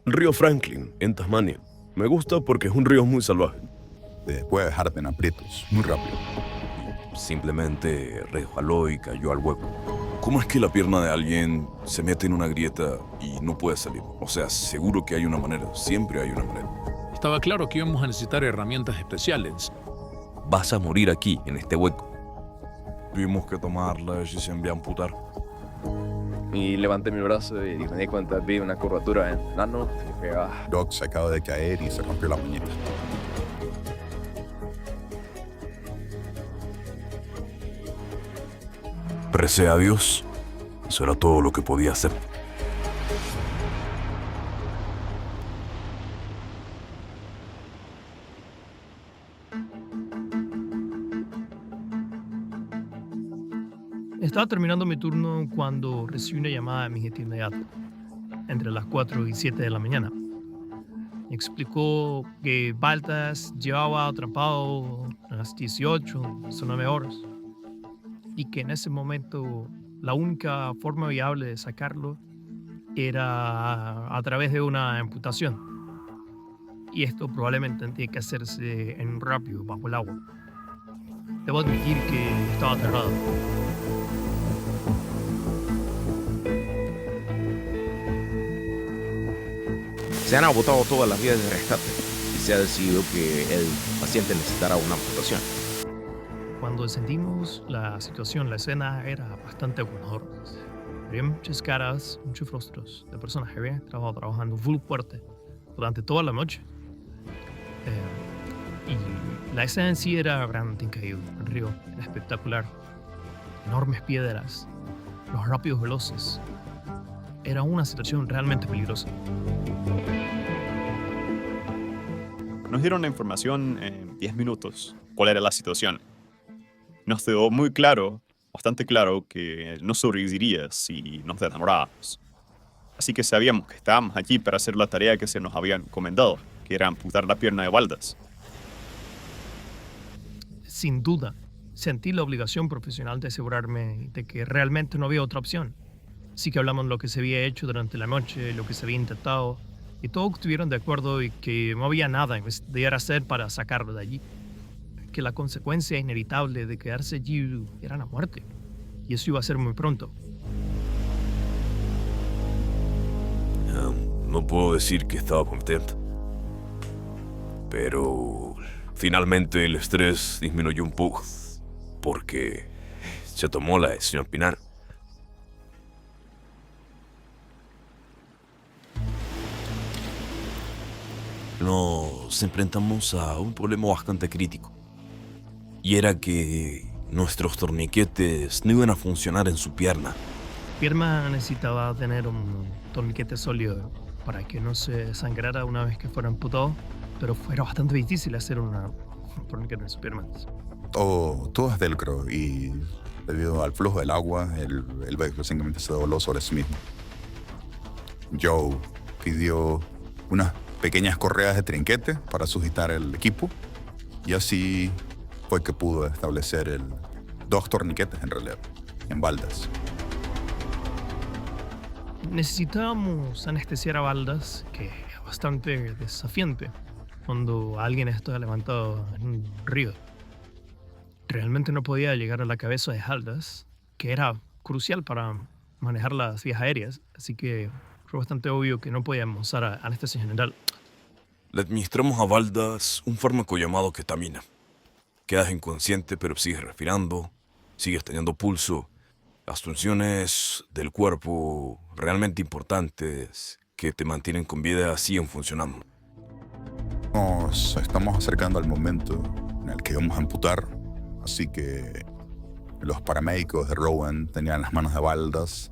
El río Franklin, en Tasmania. Me gusta porque es un río muy salvaje. Te puede dejarte en aprietos muy rápido. Simplemente resbaló y cayó al hueco. ¿Cómo es que la pierna de alguien se mete en una grieta y no puede salir? O sea, seguro que hay una manera, siempre hay una manera. Estaba claro que íbamos a necesitar herramientas especiales. Vas a morir aquí, en este hueco. Tuvimos que tomar la decisión de amputar. Y levanté mi brazo y me di cuenta, vi una curvatura en el ano. Y dije, Doc se acaba de caer y se rompió la muñeca. Recé a Dios. Eso era todo lo que podía hacer. Estaba terminando mi turno cuando recibí una llamada de mi jefe inmediato, entre las 4 y 7 de la mañana. Me explicó que Baltas llevaba atrapado a las 18 o 9 horas y que en ese momento la única forma viable de sacarlo era a través de una amputación. Y esto probablemente tendría que hacerse en un rápido bajo el agua. Debo admitir que estaba aterrado. Se han agotado todas las vías de rescate y se ha decidido que el paciente necesitará una amputación. Cuando descendimos, la situación, la escena era bastante abrumadora. Había muchas caras, muchos rostros de personas que habían estado trabajando full fuerte durante toda la noche. Y la escena en sí era realmente increíble. El río era espectacular. Enormes piedras, los rápidos veloces. Era una situación realmente peligrosa. Nos dieron la información en 10 minutos, cuál era la situación. Nos quedó muy claro, bastante claro, que no sobreviviría si nos demorábamos. Así que sabíamos que estábamos allí para hacer la tarea que se nos había encomendado, que era amputar la pierna de Baldas. Sin duda, sentí la obligación profesional de asegurarme de que realmente no había otra opción. Así que hablamos de lo que se había hecho durante la noche, lo que se había intentado, y todos estuvieron de acuerdo y que no había nada que se debiera hacer para sacarlo de allí. Que la consecuencia inevitable de quedarse allí era la muerte, y eso iba a ser muy pronto. No puedo decir que estaba contento. Pero finalmente el estrés disminuyó un poco, porque se tomó la decisión final. Nos enfrentamos a un problema bastante crítico. Y era que nuestros torniquetes no iban a funcionar en su pierna. Pierna necesitaba tener un torniquete sólido para que no se sangrara una vez que fuera amputado, pero fuera bastante difícil hacer un torniquete en su pierna. Todo es velcro y debido al flujo del agua, el velcro simplemente se dobló sobre sí mismo. Joe pidió unas pequeñas correas de trinquete para sujetar el equipo y así fue que pudo establecer dos torniquetes en realidad, en Baldas. Necesitábamos anestesiar a Baldas, que es bastante desafiante cuando alguien está levantado en un río. Realmente no podía llegar a la cabeza de Baldas, que era crucial para manejar las vías aéreas, así que fue bastante obvio que no podíamos usar anestesia general. Le administramos a Baldas un fármaco llamado ketamina. Quedas inconsciente pero sigues respirando, sigues teniendo pulso. Las funciones del cuerpo realmente importantes que te mantienen con vida siguen funcionando. Nos estamos acercando al momento en el que vamos a amputar, así que los paramédicos de Rowan tenían las manos de Baldas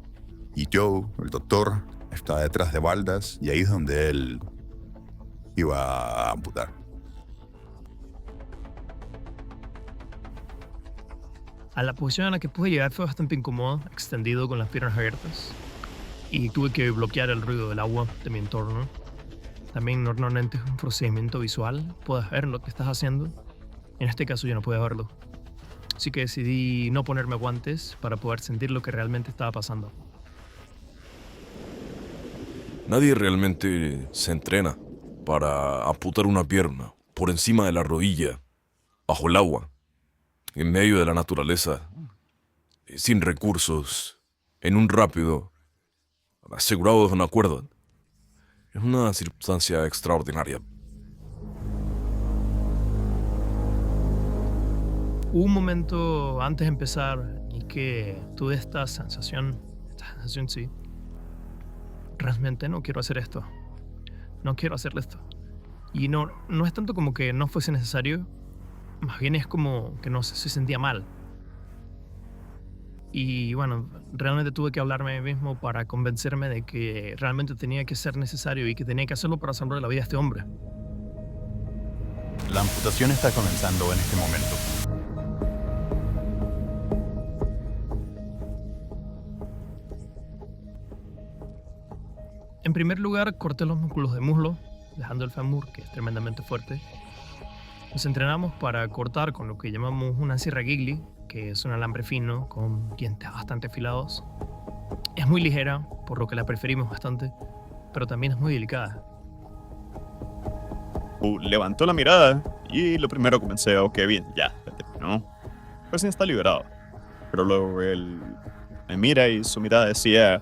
y Joe, el doctor, estaba detrás de Baldas y ahí es donde él iba a amputar. A la posición en la que pude llegar fue bastante incómoda, extendido con las piernas abiertas, y tuve que bloquear el ruido del agua de mi entorno. También normalmente es un procedimiento visual, puedes ver lo que estás haciendo. En este caso yo no pude verlo, así que decidí no ponerme guantes para poder sentir lo que realmente estaba pasando. Nadie realmente se entrena para amputar una pierna por encima de la rodilla, bajo el agua, en medio de la naturaleza, sin recursos, en un rápido, asegurado de una cuerda. Es una circunstancia extraordinaria. Hubo un momento antes de empezar y que tuve esta sensación sí. Realmente no quiero hacer esto. No quiero hacerle esto. Y no es tanto como que no fuese necesario, más bien es como que no sé, se sentía mal. Y bueno, realmente tuve que hablarme a mí mismo para convencerme de que realmente tenía que ser necesario y que tenía que hacerlo para salvar la vida de este hombre. La amputación está comenzando en este momento. En primer lugar, corté los músculos de muslo, dejando el fémur, que es tremendamente fuerte. Nos entrenamos para cortar con lo que llamamos una sierra Gigli, que es un alambre fino con dientes bastante afilados. Es muy ligera, por lo que la preferimos bastante, pero también es muy delicada. Levantó la mirada y lo primero que pensé, ok, bien, ya, ¿no? Recién está liberado. Pero luego él me mira y su mirada decía,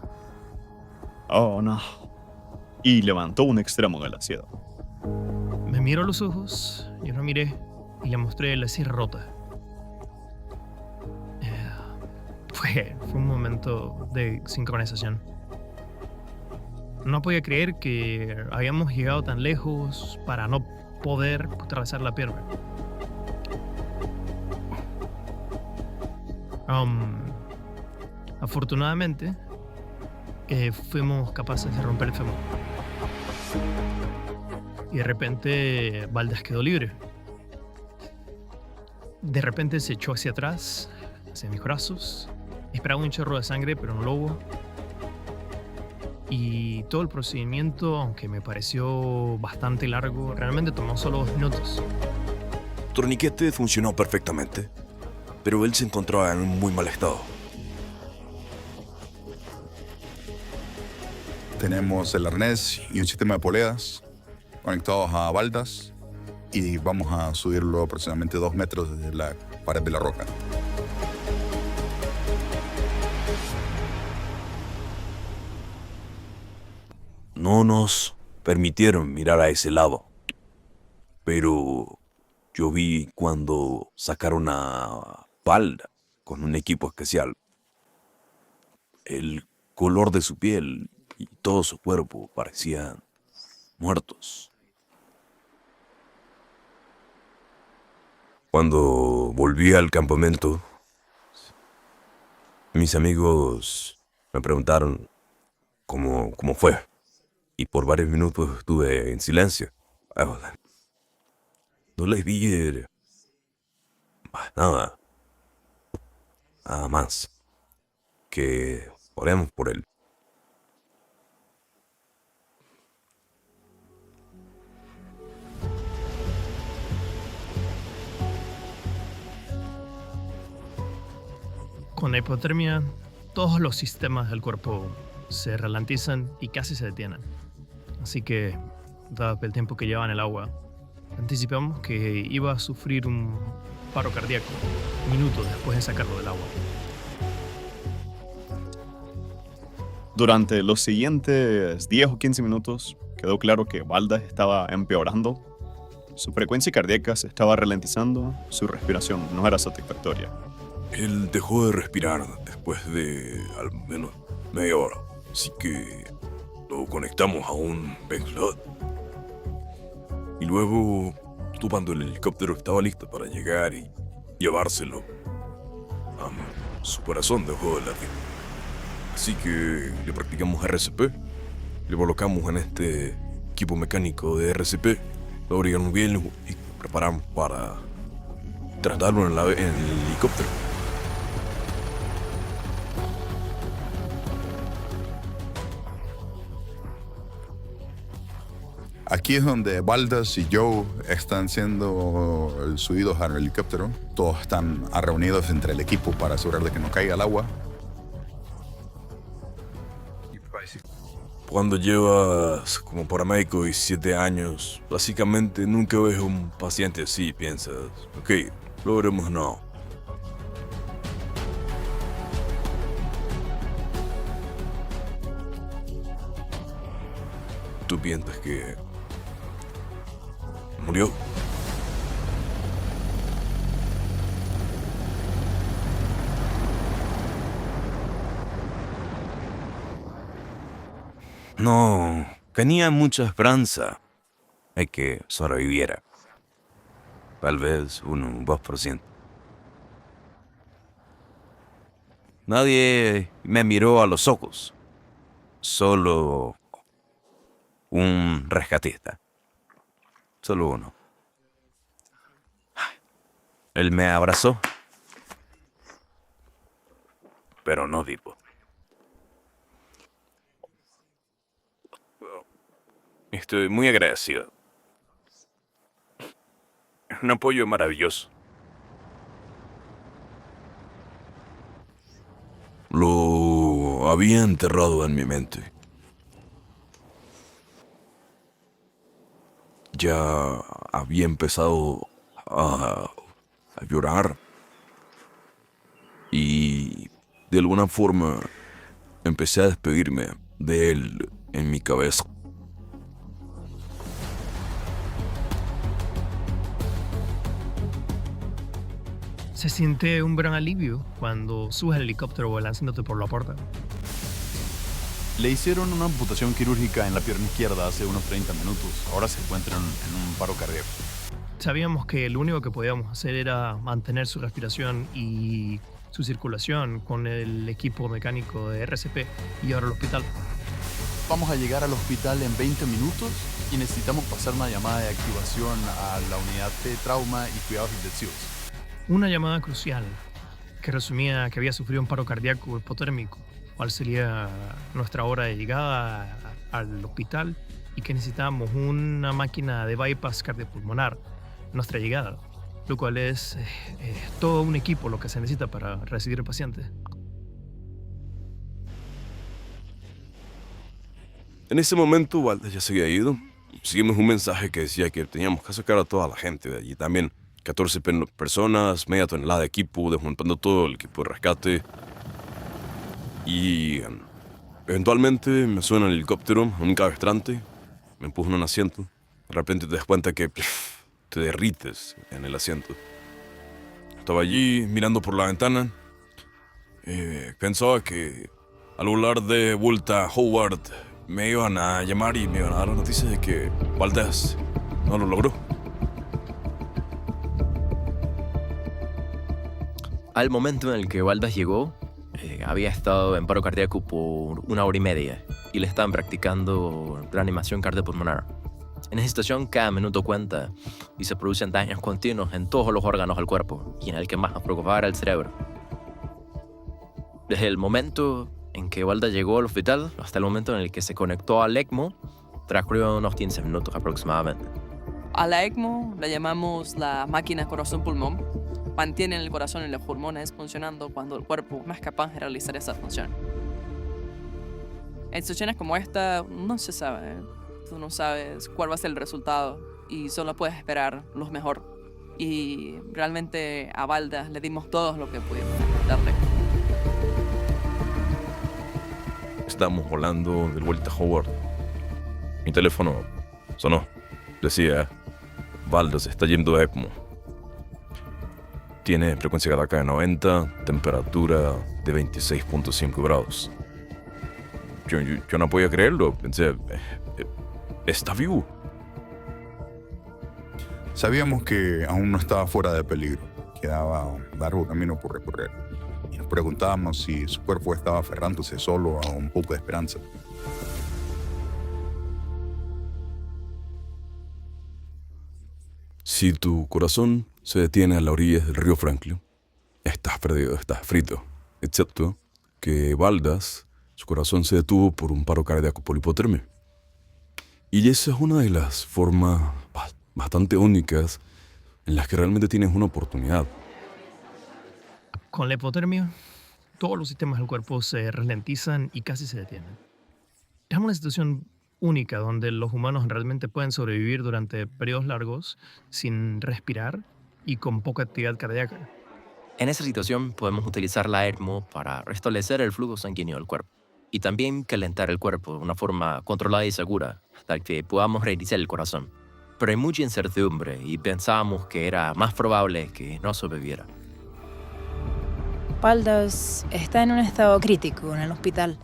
oh no. Y levantó un extremo del asiento. Me miró a los ojos, yo lo miré y le mostré la sierra rota. Fue un momento de sincronización. No podía creer que habíamos llegado tan lejos para no poder atravesar la pierna. Afortunadamente, fuimos capaces de romper el fémur. Y de repente, Valdas quedó libre. De repente se echó hacia atrás, hacia mis brazos. Esperaba un chorro de sangre, pero no lo hubo. Y todo el procedimiento, aunque me pareció bastante largo, realmente tomó solo 2 minutos. El torniquete funcionó perfectamente, pero él se encontraba en un muy mal estado. Tenemos el arnés y un sistema de poleas conectados a baldas y vamos a subirlo aproximadamente 2 metros desde la pared de la roca. No nos permitieron mirar a ese lado, pero yo vi cuando sacaron a Balda con un equipo especial. El color de su piel y todo su cuerpo parecían muertos. Cuando volví al campamento, mis amigos me preguntaron cómo fue. Y por varios minutos estuve en silencio. No les vi nada más que oremos por él. Con la hipotermia, todos los sistemas del cuerpo se ralentizan y casi se detienen. Así que, dado el tiempo que llevaba en el agua, anticipamos que iba a sufrir un paro cardíaco minutos después de sacarlo del agua. Durante los siguientes 10 o 15 minutos, quedó claro que Valdas estaba empeorando. Su frecuencia cardíaca se estaba ralentizando, su respiración no era satisfactoria. Él dejó de respirar después de al menos media hora, así que lo conectamos a un ventilador. Y luego, cuando el helicóptero estaba listo para llegar y llevárselo, su corazón dejó de latir. Así que le practicamos RCP, le colocamos en este equipo mecánico de RCP, lo abrigamos bien y preparamos para tratarlo en el helicóptero. Aquí es donde Valdas y Joe están siendo subidos al helicóptero. Todos están reunidos entre el equipo para asegurar de que no caiga el agua. Cuando llevas como paramédico 17 años, básicamente nunca ves a un paciente así y piensas, ok, lo veremos no. Tú piensas que murió. No, tenía mucha esperanza de que sobreviviera. Tal vez un 2%. Nadie me miró a los ojos. Solo un rescatista. Solo uno. Él me abrazó. Pero no vivo. Estoy muy agradecido. Es un apoyo maravilloso. Lo había enterrado en mi mente. Ya había empezado a llorar. Y de alguna forma empecé a despedirme de él en mi cabeza. Se siente un gran alivio cuando subes el helicóptero lanzándote por la puerta. Le hicieron una amputación quirúrgica en la pierna izquierda hace unos 30 minutos. Ahora se encuentra en un paro cardíaco. Sabíamos que lo único que podíamos hacer era mantener su respiración y su circulación con el equipo mecánico de RCP y llevarlo al hospital. Vamos a llegar al hospital en 20 minutos y necesitamos pasar una llamada de activación a la unidad de trauma y cuidados intensivos. Una llamada crucial que resumía que había sufrido un paro cardíaco hipotérmico, cuál sería nuestra hora de llegada al hospital y que necesitábamos una máquina de bypass cardiopulmonar nuestra llegada, lo cual es todo un equipo lo que se necesita para recibir al paciente. En ese momento, Valdés ya se había ido. Seguimos un mensaje que decía que teníamos que sacar a toda la gente de allí. También 14 personas, media tonelada de equipo, desmontando todo el equipo de rescate. Y eventualmente me suena el helicóptero, un cabestrante, me empujan en un asiento. De repente te das cuenta que te derrites en el asiento. Estaba allí mirando por la ventana. Pensaba que al volar de vuelta a Howard me iban a llamar y me iban a dar la noticia de que Valdés no lo logró. Al momento en el que Valdés llegó, había estado en paro cardíaco por 1 hora y media y le estaban practicando reanimación cardiopulmonar. En esa situación, cada minuto cuenta y se producen daños continuos en todos los órganos del cuerpo y en el que más nos preocupaba era el cerebro. Desde el momento en que Valdés llegó al hospital hasta el momento en el que se conectó al ECMO, transcurrieron unos 15 minutos aproximadamente. A la ECMO la llamamos la máquina corazón-pulmón. Mantienen el corazón y los pulmones funcionando cuando el cuerpo no es capaz de realizar esa función. En situaciones como esta no se sabe. Tú no sabes cuál va a ser el resultado y solo puedes esperar lo mejor. Y realmente a Valdés le dimos todo lo que pudimos darle. Estábamos volando de vuelta a Howard. Mi teléfono sonó. Decía, Valdés está yendo a ECMO. Tiene frecuencia cardíaca de 90, temperatura de 26.5 grados. Yo no podía creerlo. Pensé, está vivo. Sabíamos que aún no estaba fuera de peligro. Quedaba un largo camino por recorrer. Y nos preguntábamos si su cuerpo estaba aferrándose solo a un poco de esperanza. Si tu corazón se detiene a la orilla del río Franklin, estás perdido, estás frito. Excepto que Valdés, su corazón se detuvo por un paro cardíaco por hipotermia. Y esa es una de las formas bastante únicas en las que realmente tienes una oportunidad. Con la hipotermia, todos los sistemas del cuerpo se ralentizan y casi se detienen. Es una situación única donde los humanos realmente pueden sobrevivir durante periodos largos sin respirar y con poca actividad cardíaca. En esa situación podemos utilizar la ECMO para restablecer el flujo sanguíneo del cuerpo y también calentar el cuerpo de una forma controlada y segura hasta que podamos reiniciar el corazón. Pero hay mucha incertidumbre y pensábamos que era más probable que no sobreviviera. Valdas está en un estado crítico en el hospital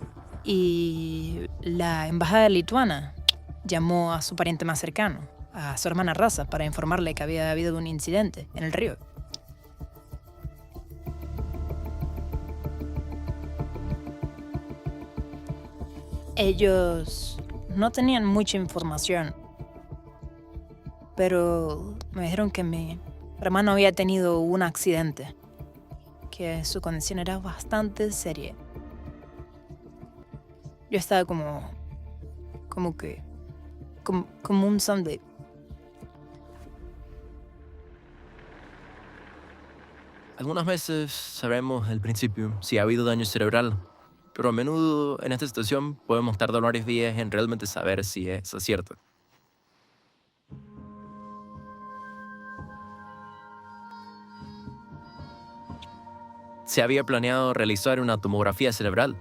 y la embajada lituana llamó a su pariente más cercano, a su hermana Rasa, para informarle que había habido un incidente en el río. Ellos no tenían mucha información, pero me dijeron que mi hermano había tenido un accidente, que su condición era bastante seria. Yo estaba como un zombie. Algunas veces sabremos al principio si ha habido daño cerebral, pero a menudo en esta situación podemos tardar varios días en realmente saber si eso es cierto. Se había planeado realizar una tomografía cerebral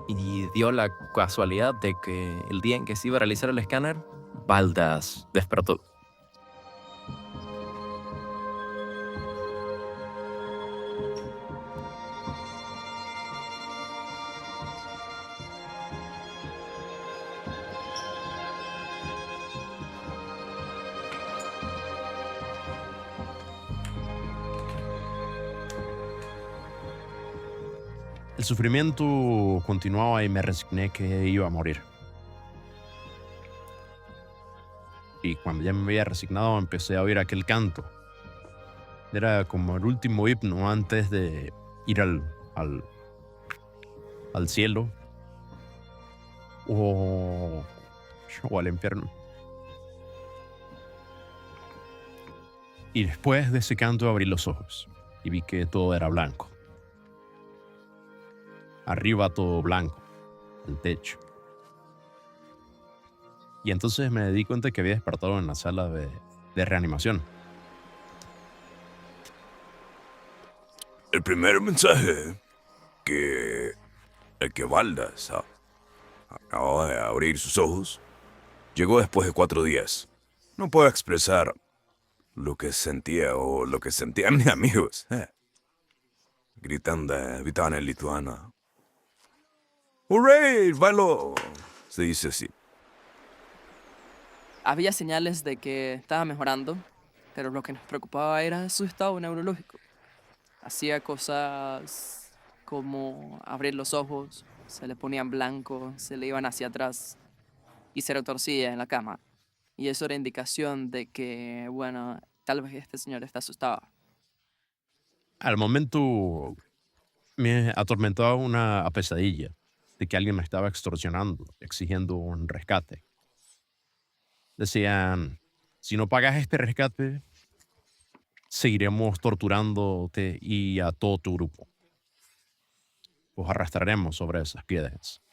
y dio la casualidad de que el día en que se iba a realizar el escáner, Valdas despertó. El sufrimiento continuaba y me resigné que iba a morir. Y cuando ya me había resignado, empecé a oír aquel canto. Era como el último himno antes de ir al cielo o al infierno. Y después de ese canto abrí los ojos y vi que todo era blanco. Arriba todo blanco, el techo. Y entonces me di cuenta que había despertado en la sala de reanimación. El primer mensaje el que Valdas acaba de abrir sus ojos llegó después de 4 días. No puedo expresar lo que sentía o lo que sentían mis amigos. Gritaban en lituano. ¡Hurray! ¡Bailo! Se dice así. Había señales de que estaba mejorando, pero lo que nos preocupaba era su estado neurológico. Hacía cosas como abrir los ojos, se le ponían blancos, se le iban hacia atrás y se retorcía en la cama. Y eso era indicación de que, bueno, tal vez este señor está asustado. Al momento me atormentaba una pesadilla de que alguien me estaba extorsionando, exigiendo un rescate. Decían, si no pagas este rescate, seguiremos torturándote y a todo tu grupo. Os arrastraremos sobre esas piedras.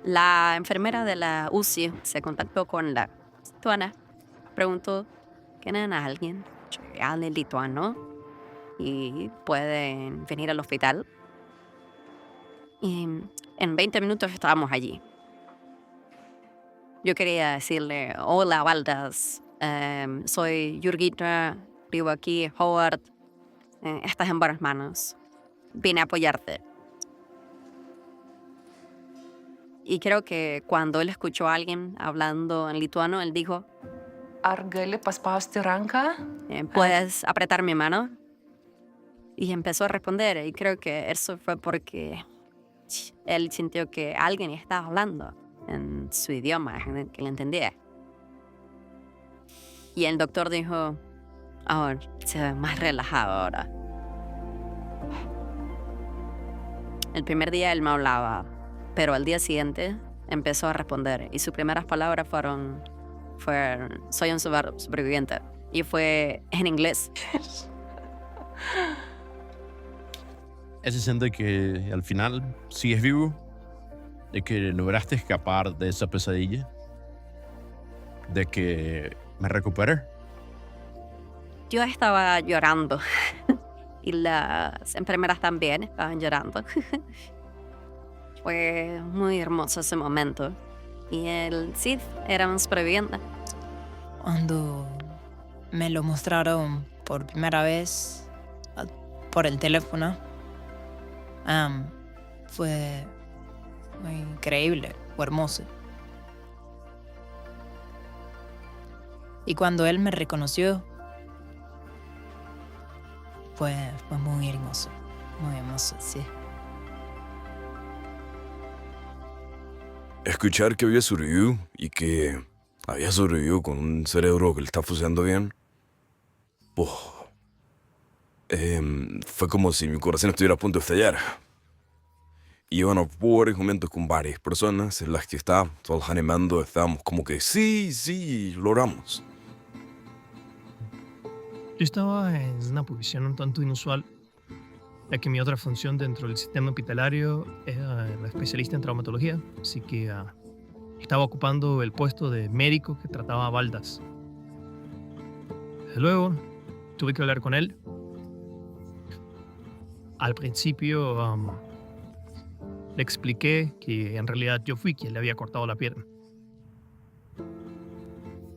La enfermera de la UCI se contactó con la lituana, preguntó, ¿tienen a alguien lituano y pueden venir al hospital? Y en 20 minutos estábamos allí. Yo quería decirle, hola Valdas, soy Jurgita, vivo aquí, Howard, estás en buenas manos, vine a apoyarte. Y creo que cuando él escuchó a alguien hablando en lituano, él dijo, Ar gali paspausti ranką? ¿Puedes apretar mi mano? Y empezó a responder, y creo que eso fue porque él sintió que alguien estaba hablando en su idioma, que le entendía. Y el doctor dijo, ahora se ve más relajado ahora. El primer día él me hablaba, pero al día siguiente empezó a responder, y sus primeras palabras fueron soy un superviviente, y fue en inglés. Ese siente que al final sigues vivo, de que lograste escapar de esa pesadilla, de que me recuperé. Yo estaba llorando y las enfermeras también estaban llorando. Fue muy hermoso ese momento. Y el Sid era un sobreviviente. Cuando me lo mostraron por primera vez por el teléfono, fue muy increíble, fue hermoso. Y cuando él me reconoció, fue muy hermoso, sí. Escuchar que había sobrevivido y que había sobrevivido con un cerebro que le está funcionando bien, fue como si mi corazón estuviera a punto de estallar. Y bueno, hubo varios momentos con varias personas en las que estábamos todos animando, estábamos como que sí, logramos. Yo estaba en una posición un tanto inusual, ya que mi otra función dentro del sistema hospitalario era la especialista en traumatología, así que estaba ocupando el puesto de médico que trataba a baldas. Desde luego, tuve que hablar con él. Al principio le expliqué que en realidad yo fui quien le había cortado la pierna.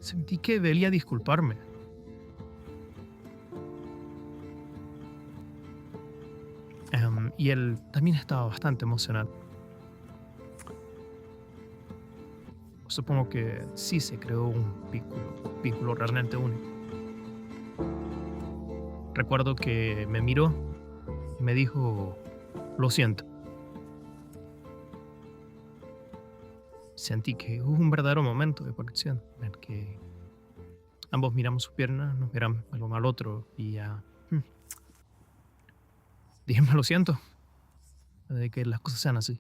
Sentí que debía disculparme. Y él también estaba bastante emocionado. Supongo que sí se creó un vínculo realmente único. Recuerdo que me miró y me dijo, lo siento. Sentí que hubo un verdadero momento de conexión en el que ambos miramos sus piernas, nos miramos el uno al otro y dijimos lo siento de que las cosas sean así.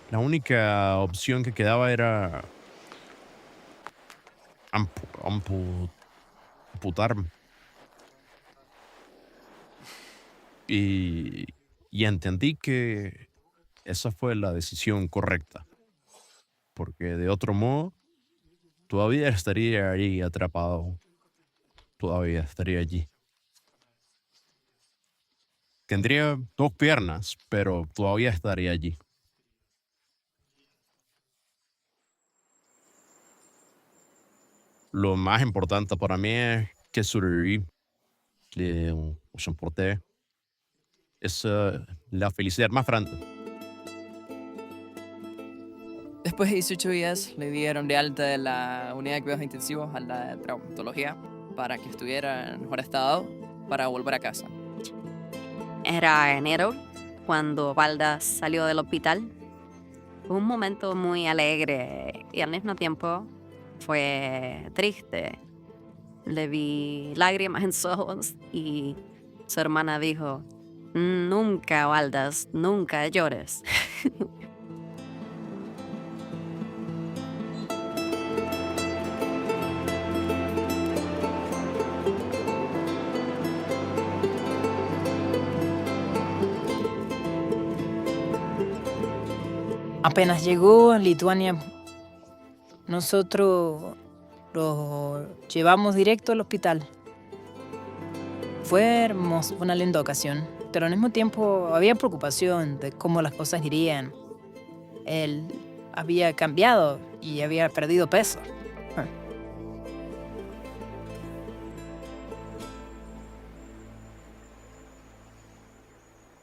La única opción que quedaba era amputarme. Y entendí que esa fue la decisión correcta. Porque de otro modo, todavía estaría ahí atrapado. Todavía estaría allí. Tendría 2 piernas, pero todavía estaría allí. Lo más importante para mí es que sobreviví. Lo importé. Es la felicidad más grande. Después de 18 días le dieron de alta de la unidad de cuidados intensivos a la de traumatología para que estuviera en mejor estado para volver a casa. Era enero cuando Baldas salió del hospital. Fue un momento muy alegre y al mismo tiempo fue triste. Le vi lágrimas en sus ojos y su hermana dijo, nunca, Baldas, nunca llores. Apenas llegó a Lituania, nosotros lo llevamos directo al hospital. Fue hermoso, fue una linda ocasión, pero al mismo tiempo había preocupación de cómo las cosas irían. Él había cambiado y había perdido peso.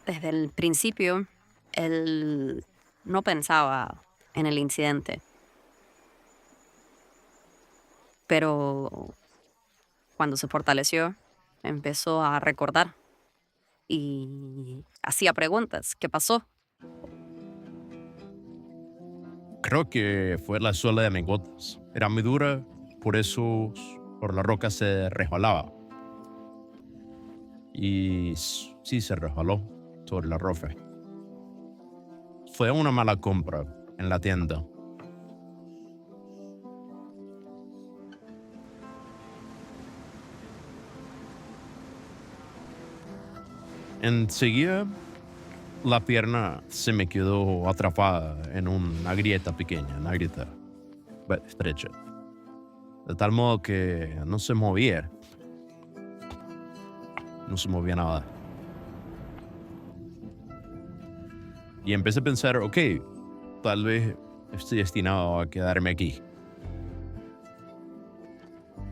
Desde el principio, él no pensaba en el incidente. Pero cuando se fortaleció, empezó a recordar y hacía preguntas. ¿Qué pasó? Creo que fue la suela de mis botas. Era muy dura, por eso por la roca se resbalaba. Y sí se resbaló sobre la roca. Fue una mala compra en la tienda. Enseguida, la pierna se me quedó atrapada en una grieta pequeña, una grieta estrecha. De tal modo que no se movía. No se movía nada. Y empecé a pensar, ok, tal vez estoy destinado a quedarme aquí.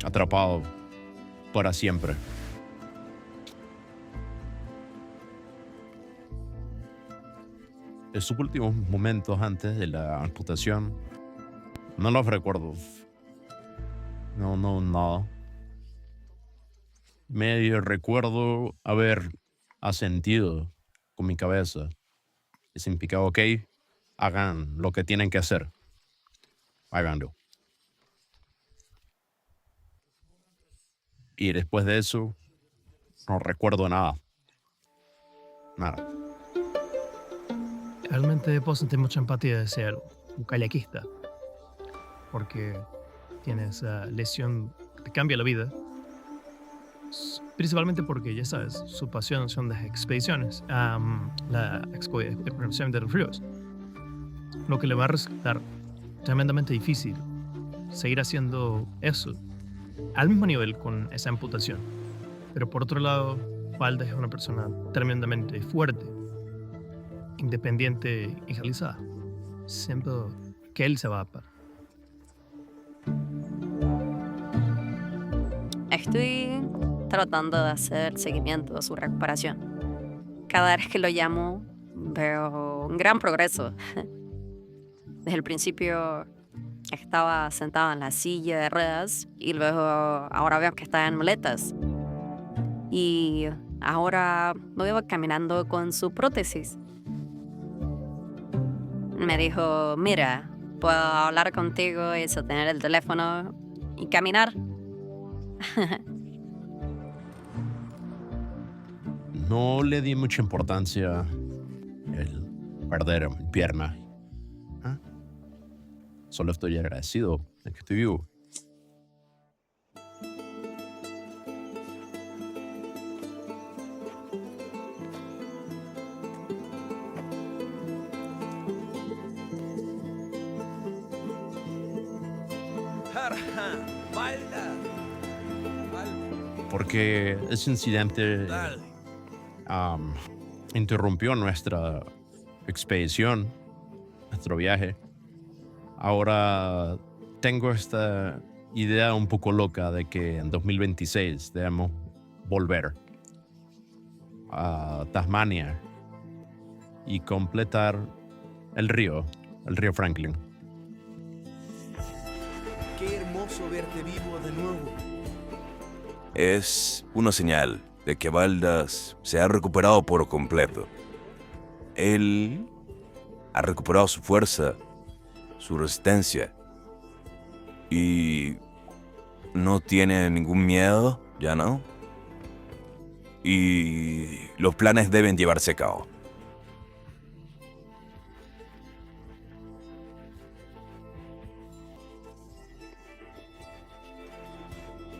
Atrapado para siempre. Esos últimos momentos antes de la amputación no los recuerdo. No, nada. Medio recuerdo haber asentido con mi cabeza. Y significaba, ok, hagan lo que tienen que hacer. Háganlo. Y después de eso, no recuerdo nada. Nada. Realmente puedo sentir mucha empatía de ser un kayakista, porque tiene esa lesión que te cambia la vida, principalmente porque, ya sabes, su pasión son las expediciones, la exploración de los ríos, lo que le va a resultar tremendamente difícil seguir haciendo eso al mismo nivel con esa amputación. Pero por otro lado, Valda es una persona tremendamente fuerte, independiente y realizada. Siento que él se va a parar. Estoy tratando de hacer seguimiento de su recuperación. Cada vez que lo llamo, veo un gran progreso. Desde el principio estaba sentado en la silla de ruedas y luego ahora veo que está en muletas. Y ahora lo veo caminando con su prótesis. Me dijo, mira, puedo hablar contigo y sostener el teléfono y caminar. No le di mucha importancia el perder mi pierna. Solo estoy agradecido de que estoy vivo. Porque ese incidente interrumpió nuestra expedición, nuestro viaje. Ahora tengo esta idea un poco loca de que en 2026 debemos volver a Tasmania y completar el río Franklin. Qué hermoso verte vivo de nuevo. Es una señal de que Valdas se ha recuperado por completo. Él ha recuperado su fuerza, su resistencia, y no tiene ningún miedo, ya no. Y los planes deben llevarse a cabo.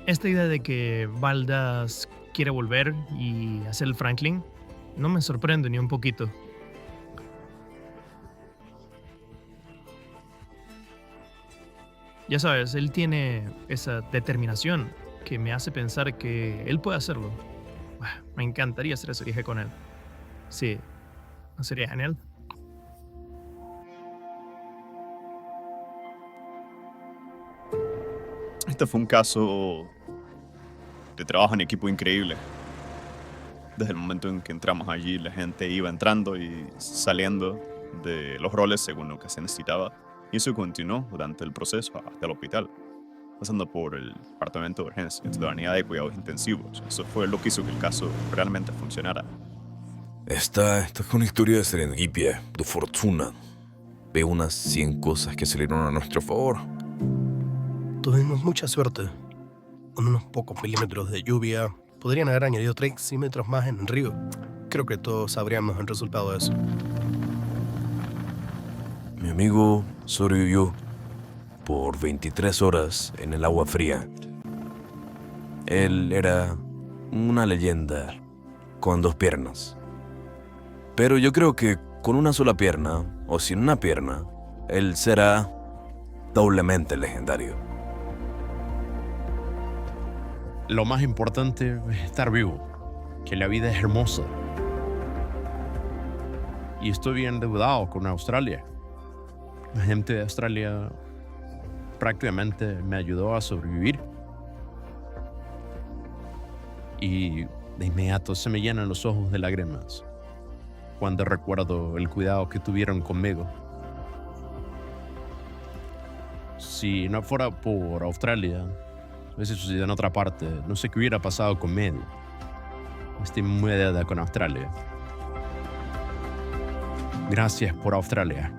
Esta idea de que Valdas quiere volver y hacer el Franklin no me sorprende ni un poquito. Ya sabes, él tiene esa determinación que me hace pensar que él puede hacerlo. Me encantaría hacer ese viaje con él. Sí, ¿no sería genial? Este fue un caso de trabajo en equipo increíble. Desde el momento en que entramos allí, la gente iba entrando y saliendo de los roles según lo que se necesitaba. Y eso continuó durante el proceso hasta el hospital, pasando por el departamento de urgencias, la unidad de cuidados intensivos. Eso fue lo que hizo que el caso realmente funcionara. Esta es una historia de serendipia, de fortuna. Veo unas 100 cosas que salieron a nuestro favor. Tuvimos mucha suerte. Con unos pocos milímetros de lluvia, podrían haber añadido 3 centímetros más en el río. Creo que todos sabríamos el resultado de eso. Mi amigo sobrevivió por 23 horas en el agua fría. Él era una leyenda con 2 piernas. Pero yo creo que con una sola pierna, o sin una pierna, él será doblemente legendario. Lo más importante es estar vivo, que la vida es hermosa. Y estoy bien endeudado con Australia. La gente de Australia prácticamente me ayudó a sobrevivir. Y de inmediato se me llenan los ojos de lágrimas cuando recuerdo el cuidado que tuvieron conmigo. Si no fuera por Australia, hubiese sucedido en otra parte, no sé qué hubiera pasado conmigo. Estoy muy deuda con Australia. Gracias por Australia.